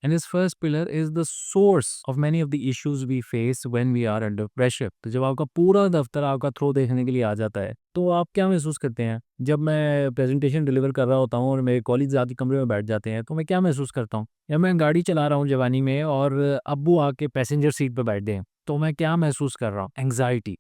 And this first pillar is the source of many of the issues we face when we are under pressure. तो जब आपका पूरा दफ्तर आपका throw देखने के लिए आ जाता है, तो आप क्या महसूस करते हैं? जब मैं प्रेजेंटेशन डिलीवर कर रहा होता हूँ और मेरे कॉलीग्स आके कमरे में बैठ जाते हैं, तो मैं क्या महसूस करता हूँ? या मैं गाड़ी चला रहा हूँ जवानी में और अब्बू आके पैसेंजर सीट पे बैठ गए हैं, तो मैं क्या महसूस कर रहा हूँ? एंग्जायटी।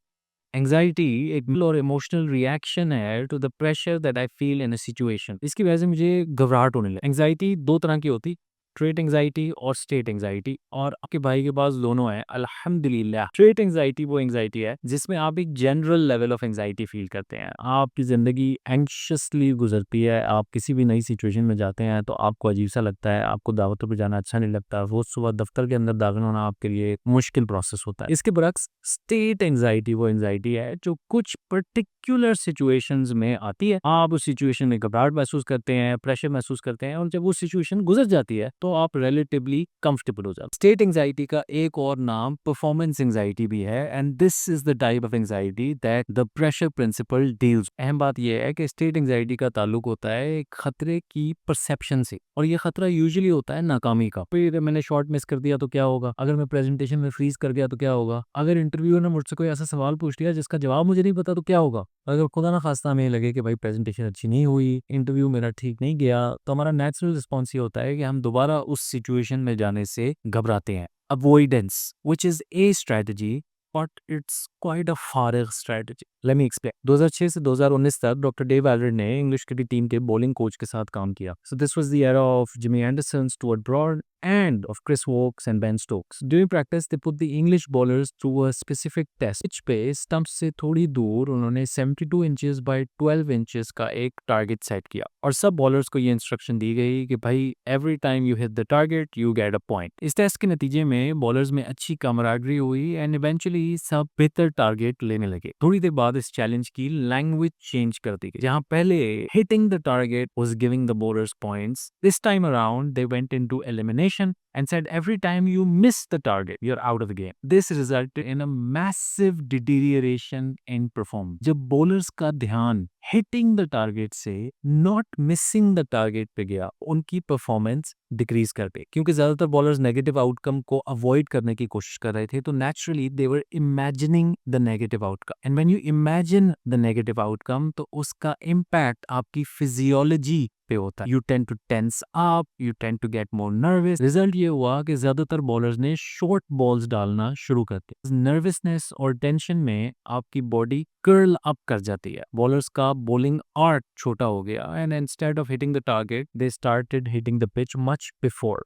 एंग्जायटी एक और इमोशनल रिएक्शन है to the pressure that I feel in a situation. इसकी वजह से मुझे घबराहट होने लगी। एंग्जायटी दो तरह की होती, ट्रेट एंग्जायटी और स्टेट एंग्जायटी, और आपके भाई के पास दोनों है अल्हम्दुलिल्लाह। ट्रेट एंग्जायटी वो एंग्जायटी है जिसमें आप एक general level of anxiety feel करते हैं। आपकी ज़िंदगी एंग्शियसली गुजरती है, आप किसी भी नई सिचुएशन में जाते हैं तो आपको अजीब सा लगता है, आपको दावतों पे जाना अच्छा नहीं लगता, रोज़ सुबह दफ्तर के अंदर दाखिल होना आपके लिए एक मुश्किल प्रोसेस होता है। इसके बरक्स स्टेट एंग्जायटी वो एंग्जायटी है जो कुछ पर्टिकुलर सिचुएशंस में आती है। आप उस सिचुएशन में घबराहट महसूस करते हैं, प्रेशर महसूस करते हैं, और जब वो सिचुएशन गुजर जाती है तो आप रिलेटिवली कंफर्टेबल हो जाते हैं। स्टेट एंग्जायटी का एक और नाम परफॉर्मेंस एंग्जायटी भी है, and this is the type of anxiety that the pressure principle deals. अहम बात यह है कि स्टेट एंग्जायटी का ताल्लुक होता है एक खतरे की परसेप्शन से, और ये खतरा यूजुअली होता है नाकामी का। फिर मैंने शॉर्ट मिस कर दिया तो क्या होगा? अगर मैं प्रेजेंटेशन में फ्रीज कर गया तो क्या होगा? अगर इंटरव्यूअर ने मुझसे कोई ऐसा सवाल पूछ लिया जिसका जवाब मुझे नहीं पता तो क्या होगा? अगर खुदा ना खास्ता हमें लगे कि भाई प्रेजेंटेशन अच्छी नहीं हुई, इंटरव्यू मेरा ठीक नहीं गया, तो हमारा नेचुरल रिस्पॉन्स ये होता है कि हम दोबारा उस सिचुएशन में जाने से घबराते हैं। Avoidance, which is a strategy, but it's quite a फारिग स्ट्रेटजी। Let me explain. 2006 से 2019 तक डॉक्टर डेव एलर ने इंग्लिश की टीम के बॉलिंग कोच के साथ काम किया। So this was the era of Jimmy Anderson, Stuart Broad, and of Chris Wokes and Ben Stokes. During practice, they put the English bowlers through a specific test. Pitch पे stump से थोड़ी दूर उन्होंने 72 inches by 12 inches का एक target set किया, और सब बॉलर्स को ये इंस्ट्रक्शन दी गई कि भाई every time you hit the target, you get a point. इस टेस्ट के नतीजे में बॉलर्स में अच्छी camaraderie हुई एंड इवेंचुअली सब बेहतर टारगेट लेने लगे। थोड़ी देर बाद इस चैलेंज की लैंग्वेज चेंज कर दी गई। जहां पहले hitting the target was giving the bowlers points, this time around they went into elimination and said every time you miss the target, you're out of the game. This resulted in a massive deterioration in performance. जब bowlers का ध्यान hitting the target से not missing the target पे गया, उनकी performance decrease कर गई, क्योंकि ज्यादातर बॉलर्स नेगेटिव आउटकम को अवॉइड करने की कोशिश कर रहे थे, तो naturally they were imagining the negative outcome, and when you imagine the negative outcome तो उसका इम्पैक्ट आपकी फिजियोलॉजी पे होता है। You tend to tense up, you tend to get more nervous. Result ये हुआ कि ज्यादातर बॉलर्स ने शॉर्ट बॉल्स डालना शुरू कर दिया। नर्वसनेस और टेंशन में आपकी बॉडी कर्ल अप कर जाती है, बॉलर्स का बॉलिंग आर्ट छोटा हो गया, and instead of hitting the target they started hitting the pitch much before.